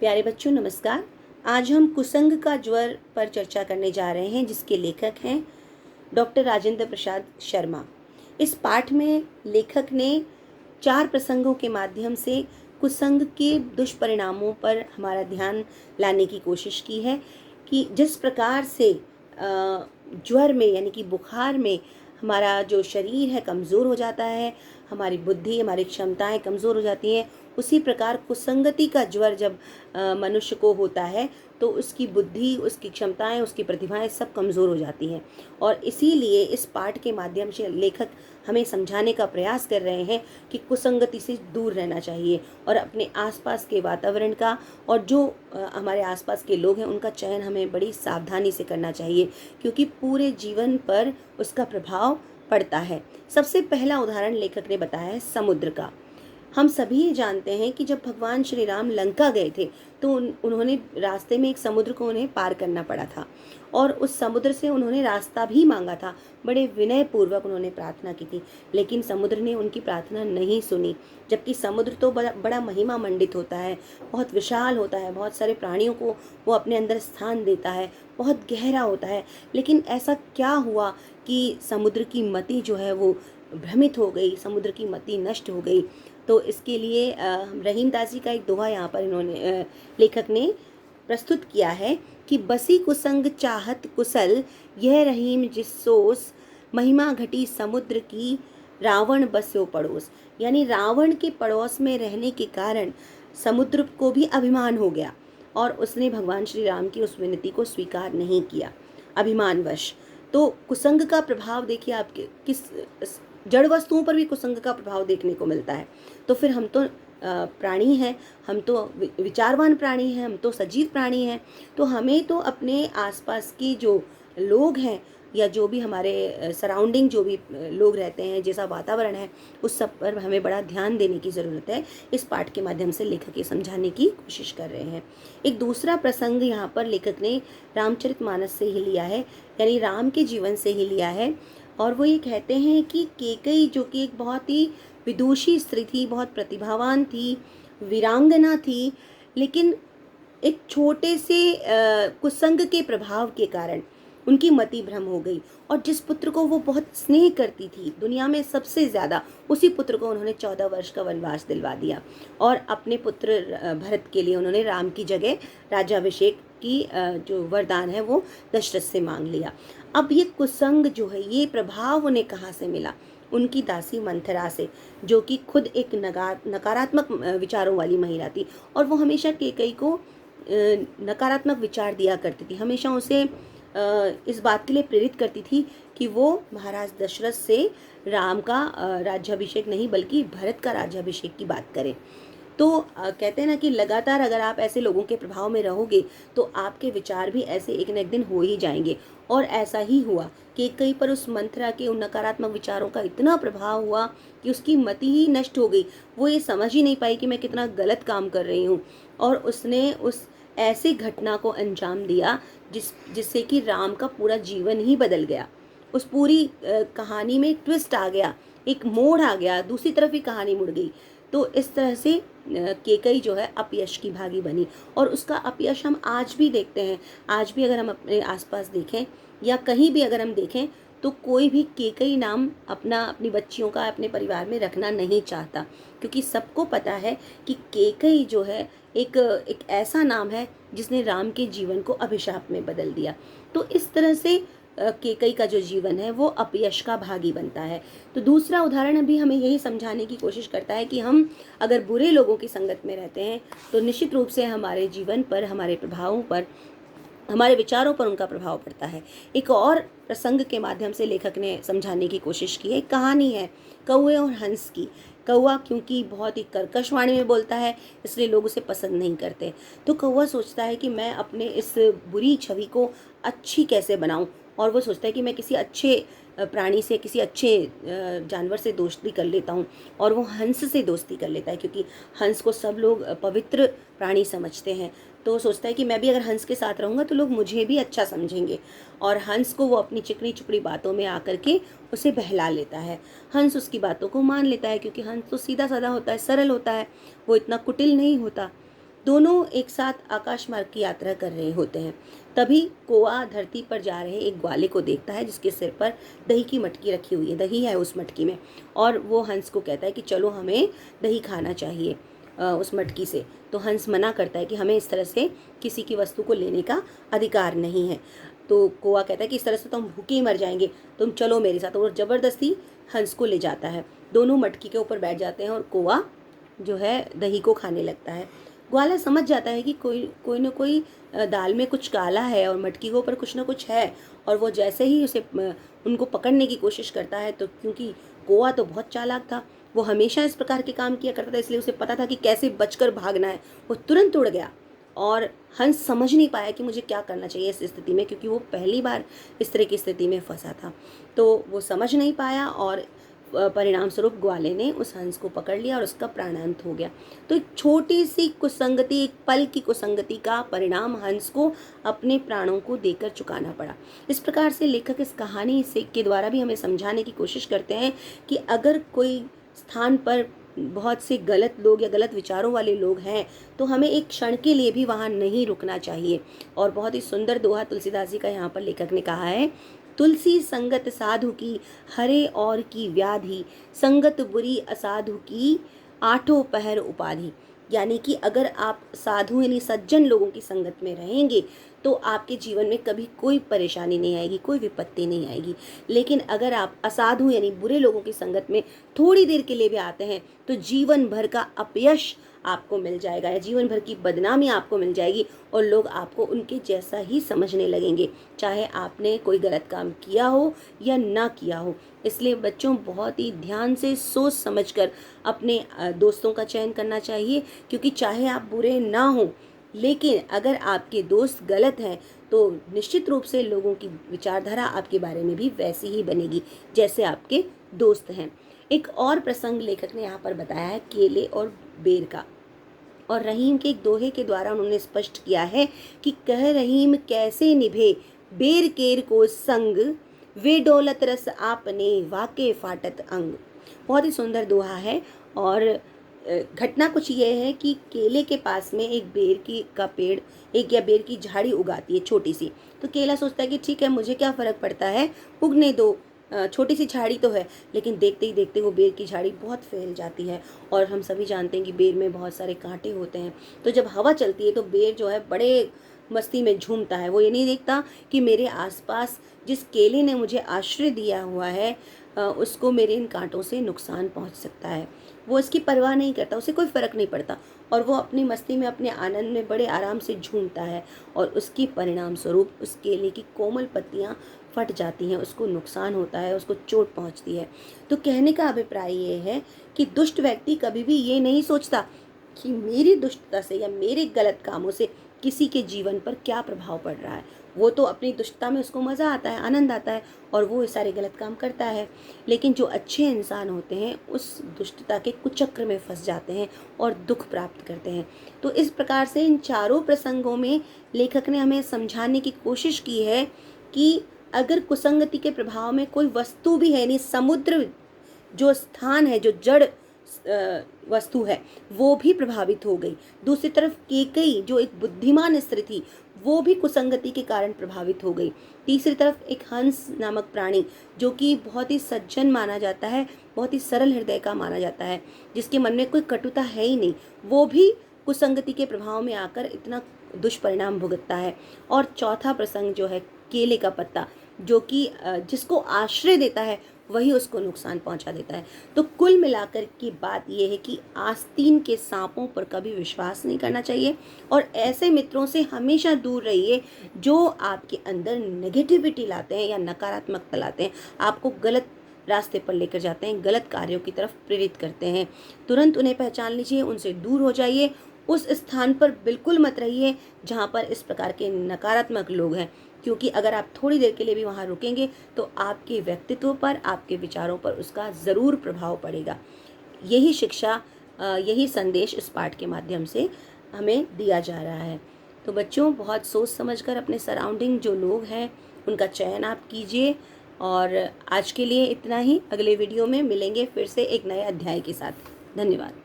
प्यारे बच्चों नमस्कार। आज हम कुसंग का ज्वर पर चर्चा करने जा रहे हैं, जिसके लेखक हैं डॉक्टर राजेंद्र प्रसाद शर्मा। इस पाठ में लेखक ने 4 प्रसंगों के माध्यम से कुसंग के दुष्परिणामों पर हमारा ध्यान लाने की कोशिश की है कि जिस प्रकार से ज्वर में यानी कि बुखार में हमारा जो शरीर है कमज़ोर हो जाता है, हमारी बुद्धि, हमारी क्षमताएं कमज़ोर हो जाती हैं, उसी प्रकार कुसंगति का ज्वर जब मनुष्य को होता है तो उसकी बुद्धि, उसकी क्षमताएं, उसकी प्रतिभाएं सब कमज़ोर हो जाती हैं। और इसीलिए इस पाठ के माध्यम से लेखक हमें समझाने का प्रयास कर रहे हैं कि कुसंगति से दूर रहना चाहिए और अपने आसपास के वातावरण का और जो हमारे आसपास के लोग हैं उनका चयन हमें बड़ी सावधानी से करना चाहिए, क्योंकि पूरे जीवन पर उसका प्रभाव पड़ता है। सबसे पहला उदाहरण लेखक ने बताया है समुद्र का। हम सभी जानते हैं कि जब भगवान श्री राम लंका गए थे तो उन्होंने रास्ते में एक समुद्र को उन्हें पार करना पड़ा था और उस समुद्र से उन्होंने रास्ता भी मांगा था। बड़े विनय पूर्वक उन्होंने प्रार्थना की थी, लेकिन समुद्र ने उनकी प्रार्थना नहीं सुनी। जबकि समुद्र तो बड़ा बड़ा महिमा मंडित होता है, बहुत विशाल होता है, बहुत सारे प्राणियों को वो अपने अंदर स्थान देता है, बहुत गहरा होता है। लेकिन ऐसा क्या हुआ कि समुद्र की मति जो है वो भ्रमित हो गई, समुद्र की मति नष्ट हो गई। तो इसके लिए रहीम दास जी का एक दोहा यहाँ पर इन्होंने लेखक ने प्रस्तुत किया है कि बसी कुसंग चाहत कुशल, यह रहीम जिसोस, महिमा घटी समुद्र की, रावण बस्यो पड़ोस। यानी रावण के पड़ोस में रहने के कारण समुद्र को भी अभिमान हो गया और उसने भगवान श्री राम की उस विनती को स्वीकार नहीं किया, अभिमानवश। तो कुसंग का प्रभाव देखिए, आपके किस जड़ वस्तुओं पर भी कुसंग का प्रभाव देखने को मिलता है। तो फिर हम तो प्राणी हैं, हम तो विचारवान प्राणी हैं, हम तो सजीव प्राणी हैं। तो हमें तो अपने आसपास के जो लोग हैं या जो भी हमारे सराउंडिंग जो भी लोग रहते हैं, जैसा वातावरण है, उस सब पर हमें बड़ा ध्यान देने की ज़रूरत है। इस पाठ के माध्यम से लेखक ये समझाने की कोशिश कर रहे हैं। एक दूसरा प्रसंग यहाँ पर लेखक ने रामचरितमानस से ही लिया है, यानी राम के जीवन से ही लिया है। और वो ये कहते हैं कि केकई, जो कि एक बहुत ही विदुषी स्त्री थी, बहुत प्रतिभावान थी, वीरांगना थी, लेकिन एक छोटे से कुसंग के प्रभाव के कारण उनकी मति भ्रम हो गई और जिस पुत्र को वो बहुत स्नेह करती थी दुनिया में सबसे ज़्यादा, उसी पुत्र को उन्होंने 14 वर्ष का वनवास दिलवा दिया और अपने पुत्र भरत के लिए उन्होंने राम की जगह राज्याभिषेक की जो वरदान है वो दशरथ से मांग लिया। अब ये कुसंग जो है, ये प्रभाव उन्हें कहाँ से मिला? उनकी दासी मंथरा से, जो कि खुद एक नकारात्मक विचारों वाली महिला थी और वो हमेशा केकई को नकारात्मक विचार दिया करती थी, हमेशा उसे इस बात के लिए प्रेरित करती थी कि वो महाराज दशरथ से राम का राज्याभिषेक नहीं बल्कि भरत का राज्याभिषेक की बात करें। तो कहते हैं ना कि लगातार अगर आप ऐसे लोगों के प्रभाव में रहोगे तो आपके विचार भी ऐसे एक न एक दिन हो ही जाएंगे। और ऐसा ही हुआ कि कहीं पर उस मंथरा के उन नकारात्मक विचारों का इतना प्रभाव हुआ कि उसकी मति ही नष्ट हो गई। वो ये समझ ही नहीं पाई कि मैं कितना गलत काम कर रही हूँ और उसने उस ऐसी घटना को अंजाम दिया जिससे कि राम का पूरा जीवन ही बदल गया। उस पूरी कहानी में ट्विस्ट आ गया, एक मोड़ आ गया, दूसरी तरफ ही कहानी मुड़ गई। तो इस तरह से केकई जो है अपयश की भागी बनी और उसका अपयश हम आज भी देखते हैं। आज भी अगर हम अपने आसपास देखें या कहीं भी अगर हम देखें तो कोई भी केकई नाम अपनी बच्चियों का अपने परिवार में रखना नहीं चाहता, क्योंकि सबको पता है कि केकई जो है एक ऐसा नाम है जिसने राम के जीवन को अभिशाप में बदल दिया। तो इस तरह से केकई का जो जीवन है वो अपयश का भागी बनता है। तो दूसरा उदाहरण अभी हमें यही समझाने की कोशिश करता है कि हम अगर बुरे लोगों की संगत में रहते हैं तो निश्चित रूप से हमारे जीवन पर, हमारे प्रभावों पर, हमारे विचारों पर उनका प्रभाव पड़ता है। एक और प्रसंग के माध्यम से लेखक ने समझाने की कोशिश की है। एक कहानी है कौवे और हंस की। कौवा क्योंकि बहुत ही कर्कश वाणी में बोलता है इसलिए लोग उसे पसंद नहीं करते। तो कौवा सोचता है कि मैं अपने इस बुरी छवि को अच्छी कैसे बनाऊं, और वो सोचता है कि मैं किसी अच्छे प्राणी से, किसी अच्छे जानवर से दोस्ती कर लेता हूँ, और वो हंस से दोस्ती कर लेता है क्योंकि हंस को सब लोग पवित्र प्राणी समझते हैं। तो सोचता है कि मैं भी अगर हंस के साथ रहूँगा तो लोग मुझे भी अच्छा समझेंगे, और हंस को वो अपनी चिकनी चुपड़ी बातों में आकर के उसे बहला लेता है। हंस उसकी बातों को मान लेता है क्योंकि हंस तो सीधा साधा होता है, सरल होता है, वो इतना कुटिल नहीं होता। दोनों एक साथ आकाश मार्ग की यात्रा कर रहे होते हैं। तभी कौआ धरती पर जा रहे एक ग्वाले को देखता है जिसके सिर पर दही की मटकी रखी हुई है, दही है उस मटकी में, और वो हंस को कहता है कि चलो हमें दही खाना चाहिए उस मटकी से। तो हंस मना करता है कि हमें इस तरह से किसी की वस्तु को लेने का अधिकार नहीं है। तो कौआ कहता है कि इस तरह से तो हम भूखे ही मर जाएंगे, तुम चलो मेरे साथ। और ज़बरदस्ती हंस को ले जाता है। दोनों मटकी के ऊपर बैठ जाते हैं और कौआ जो है दही को खाने लगता है। ग्वाला समझ जाता है कि कोई न कोई दाल में कुछ काला है और मटकी के ऊपर कुछ ना कुछ है, और वो जैसे ही उसे उनको पकड़ने की कोशिश करता है, तो क्योंकि कौआ तो बहुत चालाक था, वो हमेशा इस प्रकार के काम किया करता था, इसलिए उसे पता था कि कैसे बचकर भागना है। वो तुरंत उड़ गया और हंस समझ नहीं पाया कि मुझे क्या करना चाहिए इस स्थिति में, क्योंकि वो पहली बार इस तरह की स्थिति में फंसा था। तो वो समझ नहीं पाया और परिणाम स्वरूप ग्वाले ने उस हंस को पकड़ लिया और उसका प्राणांत हो गया। तो एक छोटी सी कुसंगति, एक पल की कुसंगति का परिणाम हंस को अपने प्राणों को देकर चुकाना पड़ा। इस प्रकार से लेखक इस कहानी से के द्वारा भी हमें समझाने की कोशिश करते हैं कि अगर कोई स्थान पर बहुत से गलत लोग या गलत विचारों वाले लोग हैं, तो हमें एक क्षण के लिए भी वहाँ नहीं रुकना चाहिए। और बहुत ही सुंदर दोहा तुलसीदास जी का यहाँ पर लेखक ने कहा है, तुलसी संगत साधु की हरे और की व्याधि, संगत बुरी असाधु की आठों पहर उपाधि। यानी कि अगर आप साधु यानी सज्जन लोगों की संगत में रहेंगे तो आपके जीवन में कभी कोई परेशानी नहीं आएगी, कोई विपत्ति नहीं आएगी। लेकिन अगर आप असाधु यानी बुरे लोगों की संगत में थोड़ी देर के लिए भी आते हैं तो जीवन भर का अपयश आपको मिल जाएगा या जीवन भर की बदनामी आपको मिल जाएगी, और लोग आपको उनके जैसा ही समझने लगेंगे, चाहे आपने कोई गलत काम किया हो या ना किया हो। इसलिए बच्चों बहुत ही ध्यान से सोच समझकर अपने दोस्तों का चयन करना चाहिए, क्योंकि चाहे आप बुरे ना हो, लेकिन अगर आपके दोस्त गलत हैं तो निश्चित रूप से लोगों की विचारधारा आपके बारे में भी वैसी ही बनेगी जैसे आपके दोस्त हैं। एक और प्रसंग लेखक ने यहाँ पर बताया है केले और बेर का, और रहीम के एक दोहे के द्वारा उन्होंने स्पष्ट किया है कि कह रहीम कैसे निभे बेर केर को संग, वे डोलत रस आपने वाके फाटत अंग। बहुत ही सुंदर दोहा है। और घटना कुछ ये है कि केले के पास में एक बेर की का पेड़, एक या बेर की झाड़ी उगाती है छोटी सी। तो केला सोचता है कि ठीक है, मुझे क्या फ़र्क पड़ता है, उगने दो, छोटी सी झाड़ी तो है। लेकिन देखते ही देखते वो बेर की झाड़ी बहुत फैल जाती है, और हम सभी जानते हैं कि बेर में बहुत सारे कांटे होते हैं। तो जब हवा चलती है तो बेर जो है बड़े मस्ती में झूमता है। वो ये नहीं देखता कि मेरे आसपास जिस केले ने मुझे आश्रय दिया हुआ है उसको मेरे इन कांटों से नुकसान पहुंच सकता है। वो इसकी परवाह नहीं करता, उसे कोई फ़र्क नहीं पड़ता, और वो अपनी मस्ती में अपने आनंद में बड़े आराम से झूमता है, और उसकी परिणाम स्वरूप उस केले की कोमल पत्तियाँ फट जाती हैं, उसको नुकसान होता है, उसको चोट पहुंचती है। तो कहने का अभिप्राय ये है कि दुष्ट व्यक्ति कभी भी ये नहीं सोचता कि मेरी दुष्टता से या मेरे गलत कामों से किसी के जीवन पर क्या प्रभाव पड़ रहा है। वो तो अपनी दुष्टता में उसको मज़ा आता है, आनंद आता है, और वो सारे गलत काम करता है। लेकिन जो अच्छे इंसान होते हैं उस दुष्टता के कुचक्र में फंस जाते हैं और दुख प्राप्त करते हैं। तो इस प्रकार से इन चारों प्रसंगों में लेखक ने हमें समझाने की कोशिश की है कि अगर कुसंगति के प्रभाव में कोई वस्तु भी है, यानी समुद्र जो स्थान है, जो जड़ वस्तु है, वो भी प्रभावित हो गई। दूसरी तरफ केकई जो एक बुद्धिमान स्त्री थी, वो भी कुसंगति के कारण प्रभावित हो गई। तीसरी तरफ एक हंस नामक प्राणी जो कि बहुत ही सज्जन माना जाता है, बहुत ही सरल हृदय का माना जाता है, जिसके मन में कोई कटुता है ही नहीं, वो भी कुसंगति के प्रभाव में आकर इतना दुष्परिणाम भुगतता है। और चौथा प्रसंग जो है केले का पत्ता, जो कि जिसको आश्रय देता है वही उसको नुकसान पहुंचा देता है। तो कुल मिलाकर की बात यह है कि आस्तीन के सांपों पर कभी विश्वास नहीं करना चाहिए, और ऐसे मित्रों से हमेशा दूर रहिए जो आपके अंदर नेगेटिविटी लाते हैं या नकारात्मकता लाते हैं, आपको गलत रास्ते पर लेकर जाते हैं, गलत कार्यों की तरफ प्रेरित करते हैं। तुरंत उन्हें पहचान लीजिए, उनसे दूर हो जाइए। उस स्थान पर बिल्कुल मत रहिए जहाँ पर इस प्रकार के नकारात्मक लोग हैं, क्योंकि अगर आप थोड़ी देर के लिए भी वहाँ रुकेंगे तो आपके व्यक्तित्व पर, आपके विचारों पर उसका ज़रूर प्रभाव पड़ेगा। यही शिक्षा, यही संदेश इस पाठ के माध्यम से हमें दिया जा रहा है। तो बच्चों, बहुत सोच समझकर अपने सराउंडिंग जो लोग हैं उनका चयन आप कीजिए। और आज के लिए इतना ही। अगले वीडियो में मिलेंगे फिर से एक नए अध्याय के साथ। धन्यवाद।